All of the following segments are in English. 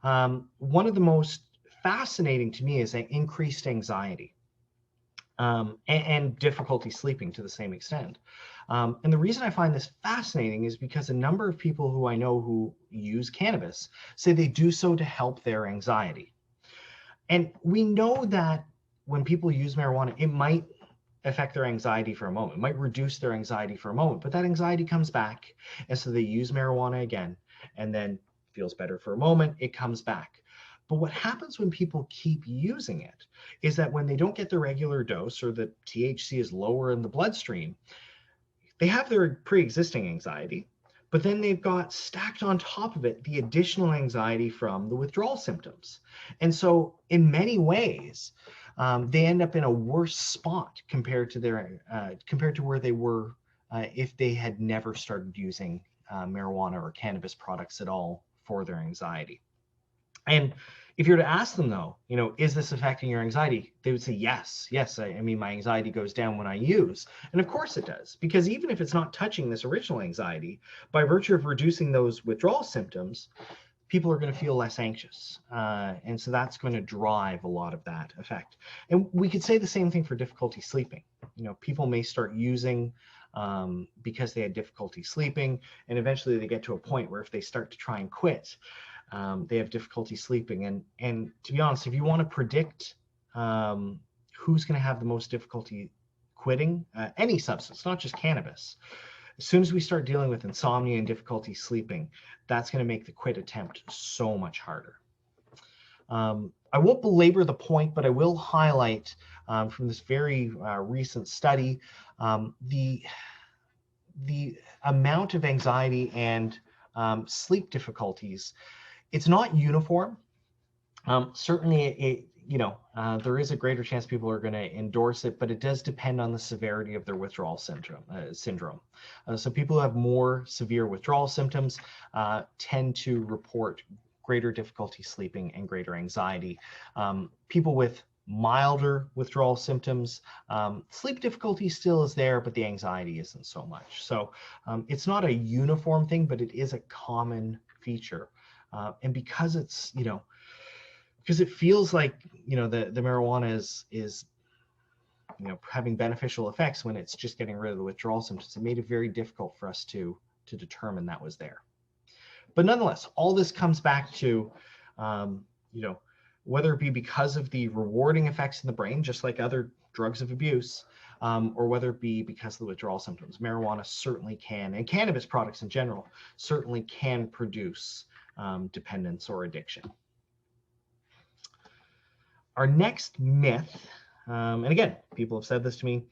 One of the most fascinating to me is increased anxiety and difficulty sleeping to the same extent. And the reason I find this fascinating is because a number of people who I know who use cannabis say they do so to help their anxiety. And we know that when people use marijuana, it might affect their anxiety for a moment, it might reduce their anxiety for a moment, but that anxiety comes back. And so they use marijuana again, and then feels better for a moment, it comes back. But what happens when people keep using it is that when they don't get the regular dose or the THC is lower in the bloodstream, they have their pre-existing anxiety, but then they've got stacked on top of it the additional anxiety from the withdrawal symptoms. And so in many ways, they end up in a worse spot compared to where they were if they had never started using marijuana or cannabis products at all for their anxiety. And if you were to ask them though, is this affecting your anxiety? They would say, yes, yes. I mean, my anxiety goes down when I use. And of course it does, because even if it's not touching this original anxiety, by virtue of reducing those withdrawal symptoms, people are going to feel less anxious. And so that's going to drive a lot of that effect. And we could say the same thing for difficulty sleeping. People may start using because they had difficulty sleeping, and eventually they get to a point where if they start to try and quit, they have difficulty sleeping. And to be honest, if you want to predict who's going to have the most difficulty quitting any substance, not just cannabis, as soon as we start dealing with insomnia and difficulty sleeping, that's going to make the quit attempt so much harder. I won't belabor the point, but I will highlight from this very recent study the amount of anxiety and sleep difficulties. It's not uniform. Certainly, there is a greater chance people are going to endorse it, but it does depend on the severity of their withdrawal syndrome. So people who have more severe withdrawal symptoms tend to report greater difficulty sleeping and greater anxiety. People with milder withdrawal symptoms, sleep difficulty still is there, but the anxiety isn't so much. So it's not a uniform thing, but it is a common feature. And because it's, because it feels like, the marijuana is having beneficial effects when it's just getting rid of the withdrawal symptoms, it made it very difficult for us to determine that was there. But nonetheless, all this comes back to, whether it be because of the rewarding effects in the brain, just like other drugs of abuse, or whether it be because of the withdrawal symptoms, marijuana certainly can, and cannabis products in general, certainly can produce dependence or addiction. Our next myth, and again, people have said this to me,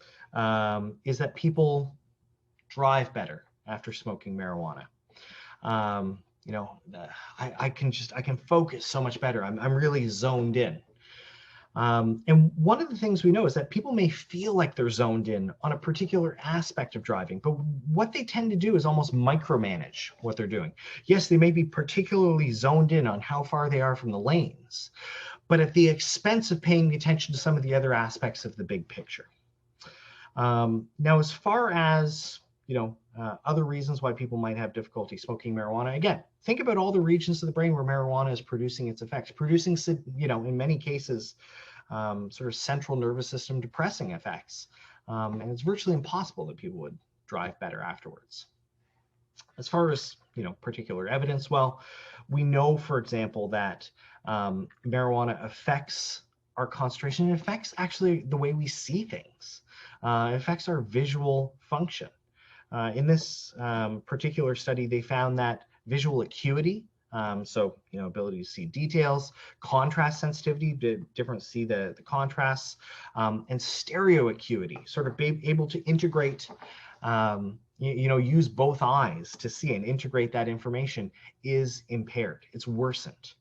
is that people drive better after smoking marijuana. I can focus so much better. I'm really zoned in. And one of the things we know is that people may feel like they're zoned in on a particular aspect of driving, but what they tend to do is almost micromanage what they're doing. Yes, they may be particularly zoned in on how far they are from the lanes, but at the expense of paying attention to some of the other aspects of the big picture. Now, as far as other reasons why people might have difficulty smoking marijuana, again, think about all the regions of the brain where marijuana is producing its effects, producing, in many cases, sort of central nervous system depressing effects. And it's virtually impossible that people would drive better afterwards. As far as, particular evidence, well, we know, for example, that marijuana affects our concentration. It affects actually the way we see things. It affects our visual function. In this particular study, they found that visual acuity, so ability to see details, contrast sensitivity, to see the contrasts, and stereo acuity, sort of able to integrate, use both eyes to see and integrate that information, is impaired. It's worsened.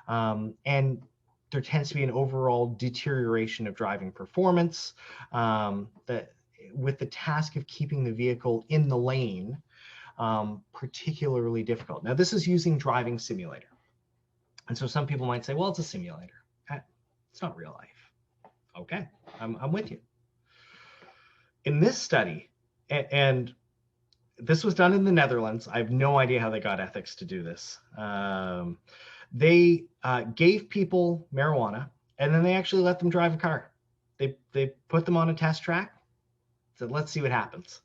And there tends to be an overall deterioration of driving performance, with the task of keeping the vehicle in the lane particularly difficult. Now, this is using driving simulator. And so some people might say, well, it's a simulator. It's not real life. Okay, I'm with you. In this study, and this was done in the Netherlands, I have no idea how they got ethics to do this. They gave people marijuana, and then they actually let them drive a car. They put them on a test track, said, let's see what happens.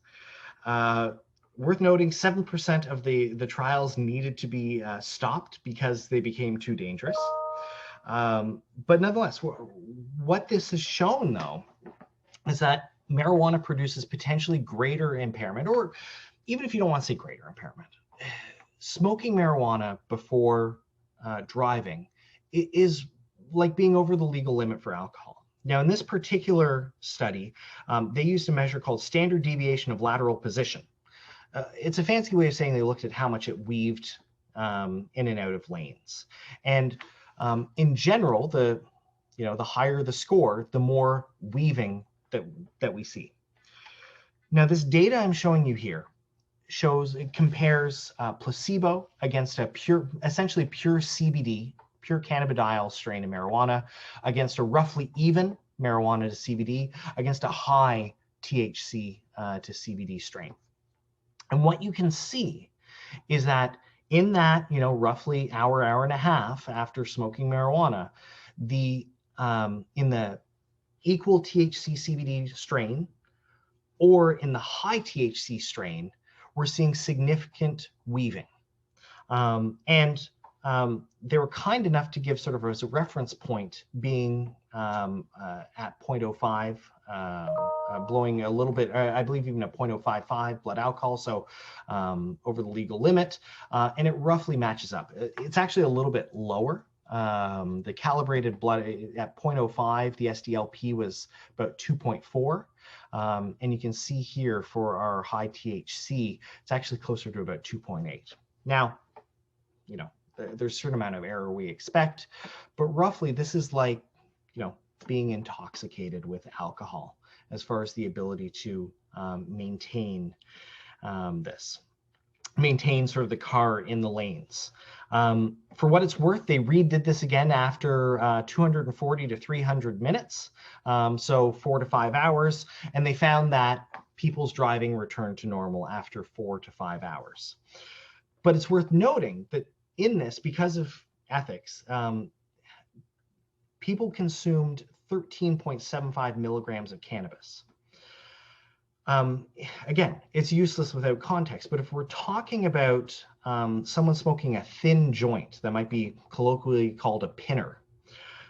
Worth noting, 7% of the trials needed to be stopped because they became too dangerous. But nonetheless, what this has shown, though, is that marijuana produces potentially greater impairment, or even if you don't want to say greater impairment, smoking marijuana before driving is like being over the legal limit for alcohol. Now, in this particular study, they used a measure called standard deviation of lateral position. It's a fancy way of saying they looked at how much it weaved in and out of lanes. And in general, the higher the score, the more weaving that we see. Now, this data I'm showing you here it compares placebo against a essentially pure CBD, pure cannabidiol strain of marijuana, against a roughly even marijuana to CBD, against a high THC to CBD strain. And what you can see is that in that, roughly hour and a half after smoking marijuana, in the equal THC CBD strain or in the high THC strain, we're seeing significant weaving. And they were kind enough to give sort of as a reference point being at 0.05, blowing a little bit, I believe even at 0.055 blood alcohol, so over the legal limit, and it roughly matches up. It's actually a little bit lower. The calibrated blood at 0.05, the SDLP was about 2.4. And you can see here for our high THC, it's actually closer to about 2.8. Now, there's a certain amount of error we expect, but roughly this is like, being intoxicated with alcohol as far as the ability to maintain sort of the car in the lanes. For what it's worth, they redid this again after 240 to 300 minutes, so 4 to 5 hours, and they found that people's driving returned to normal after 4 to 5 hours. But it's worth noting that in this, because of ethics, people consumed 13.75 milligrams of cannabis. Again, it's useless without context, but if we're talking about someone smoking a thin joint that might be colloquially called a pinner,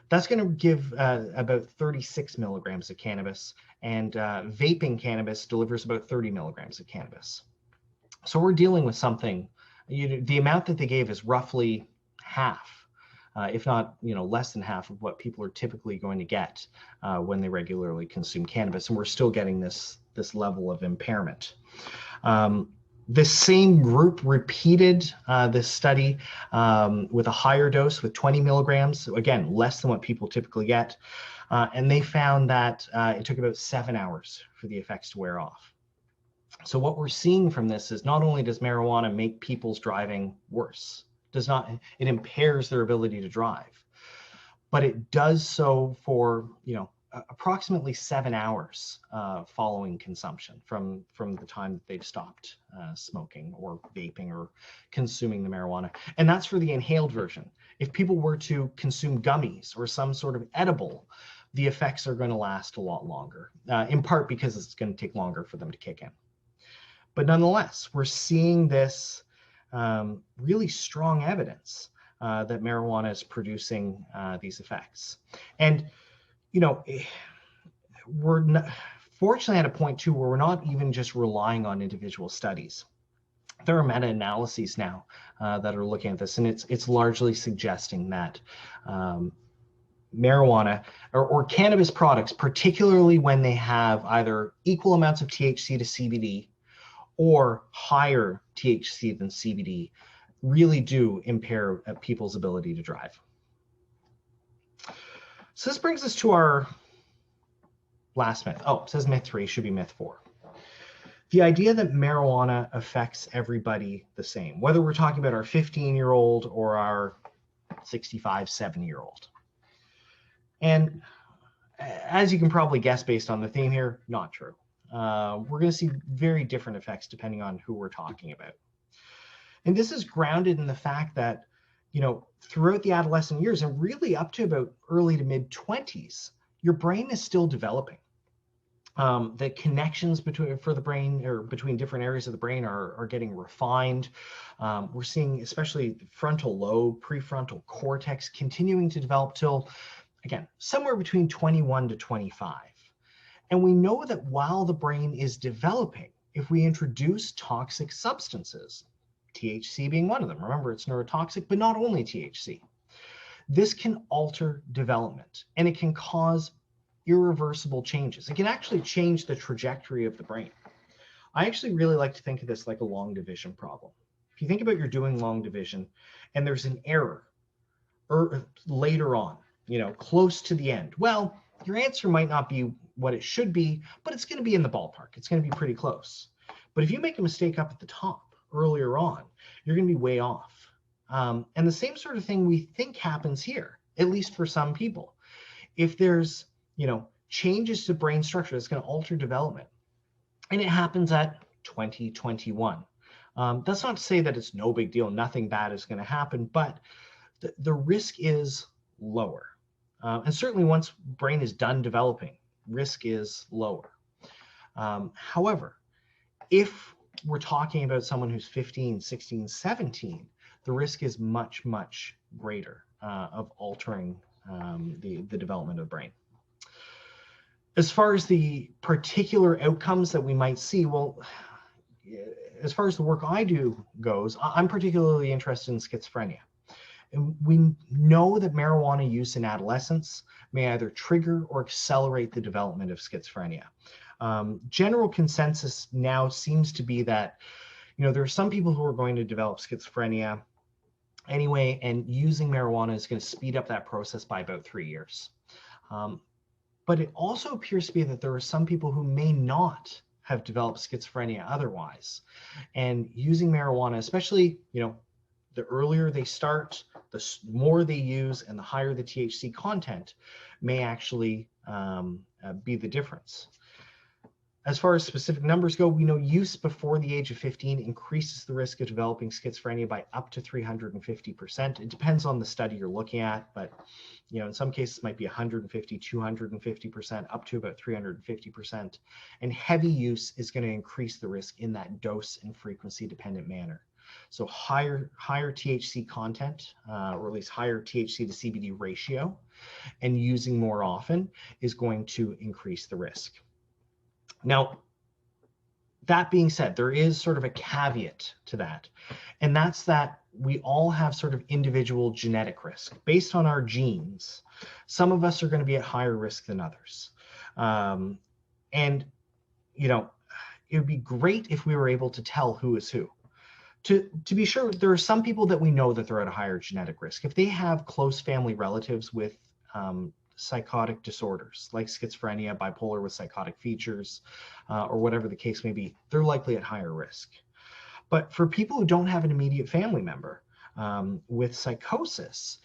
that's going to give about 36 milligrams of cannabis, and vaping cannabis delivers about 30 milligrams of cannabis. So we're dealing with something, the amount that they gave is roughly half, if not less than half of what people are typically going to get when they regularly consume cannabis, and we're still getting this level of impairment. This same group repeated this study with a higher dose with 20 milligrams, so again, less than what people typically get, and they found that it took about 7 hours for the effects to wear off. So what we're seeing from this is not only does marijuana make people's driving worse, it impairs their ability to drive, but it does so for approximately 7 hours following consumption from the time that they've stopped smoking or vaping or consuming the marijuana. And that's for the inhaled version. If people were to consume gummies or some sort of edible, the effects are going to last a lot longer, in part because it's going to take longer for them to kick in. But nonetheless, we're seeing this really strong evidence that marijuana is producing these effects. And we're fortunately at a point too where we're not even just relying on individual studies. There are meta-analyses now that are looking at this, and it's largely suggesting that marijuana or cannabis products, particularly when they have either equal amounts of THC to CBD or higher THC than CBD, really do impair people's ability to drive. So this brings us to our last myth. Oh, it says myth 3, should be myth 4. The idea that marijuana affects everybody the same, whether we're talking about our 15-year-old or our 65, 7-year-old. And as you can probably guess based on the theme here, not true. We're going to see very different effects depending on who we're talking about. And this is grounded in the fact that throughout the adolescent years and really up to about early to mid 20s, your brain is still developing. The connections for the brain or between different areas of the brain are getting refined. We're seeing especially the frontal lobe, prefrontal cortex continuing to develop till, again, somewhere between 21 to 25. And we know that while the brain is developing, if we introduce toxic substances, THC being one of them, remember it's neurotoxic, but not only THC, this can alter development and it can cause irreversible changes. It can actually change the trajectory of the brain. I actually really like to think of this like a long division problem. If you think about you're doing long division and there's an error later on, close to the end, well, your answer might not be what it should be, but it's going to be in the ballpark. It's going to be pretty close. But if you make a mistake up at the top earlier on, you're going to be way off. And the same sort of thing we think happens here, at least for some people. If there's, changes to brain structure that's going to alter development, and it happens at 20, 21. That's not to say that it's no big deal, nothing bad is going to happen, but the risk is lower. And certainly once brain is done developing, risk is lower. However, if we're talking about someone who's 15, 16, 17, the risk is much, much greater of altering the development of the brain. As far as the particular outcomes that we might see, well, as far as the work I do goes, I'm particularly interested in schizophrenia. And we know that marijuana use in adolescence may either trigger or accelerate the development of schizophrenia. General consensus now seems to be that, there are some people who are going to develop schizophrenia anyway, and using marijuana is going to speed up that process by about 3 years. But it also appears to be that there are some people who may not have developed schizophrenia otherwise. And using marijuana, especially, the earlier they start, the more they use and the higher the THC content may actually be the difference. As far as specific numbers go, we know use before the age of 15 increases the risk of developing schizophrenia by up to 350%. It depends on the study you're looking at, but in some cases it might be 150, 250%, up to about 350%. And heavy use is going to increase the risk in that dose and frequency dependent manner. So higher THC content, or at least higher THC to CBD ratio, and using more often is going to increase the risk. Now, that being said, there is sort of a caveat to that, and that's that we all have sort of individual genetic risk. Based on our genes, some of us are going to be at higher risk than others. And, it would be great if we were able to tell who is who. To be sure, there are some people that we know that they're at a higher genetic risk. If they have close family relatives with psychotic disorders like schizophrenia, bipolar with psychotic features, or whatever the case may be, they're likely at higher risk. But for people who don't have an immediate family member with psychosis,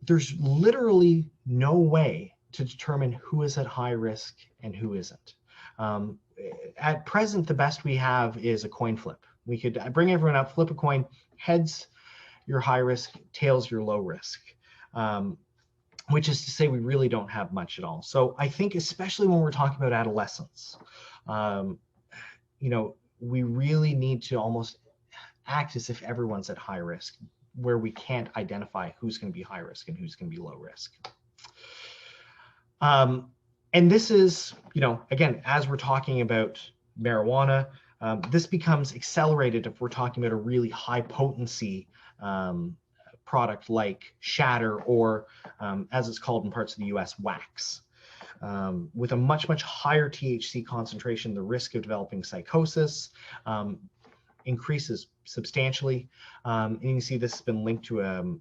there's literally no way to determine who is at high risk and who isn't. At present, the best we have is a coin flip. We could bring everyone up, flip a coin, heads, you're high risk, tails, you're low risk. Which is to say we really don't have much at all. So I think especially when we're talking about adolescence, we really need to almost act as if everyone's at high risk, where we can't identify who's going to be high risk and who's going to be low risk. And this is, again, as we're talking about marijuana, this becomes accelerated if we're talking about a really high potency product like shatter, or as it's called in parts of the US, wax. With a much, much higher THC concentration, the risk of developing psychosis increases substantially. And you can see this has been linked to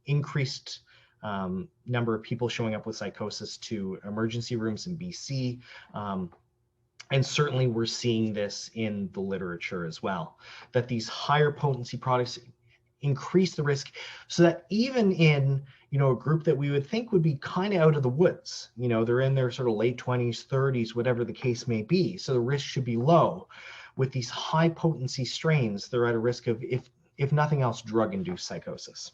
increased number of people showing up with psychosis to emergency rooms in BC. And certainly we're seeing this in the literature as well, that these higher potency products increase the risk, so that even in a group that we would think would be kind of out of the woods, they're in their sort of late 20s, 30s, whatever the case may be, so the risk should be low. With these high potency strains, they're at a risk of, if if nothing else, drug-induced psychosis.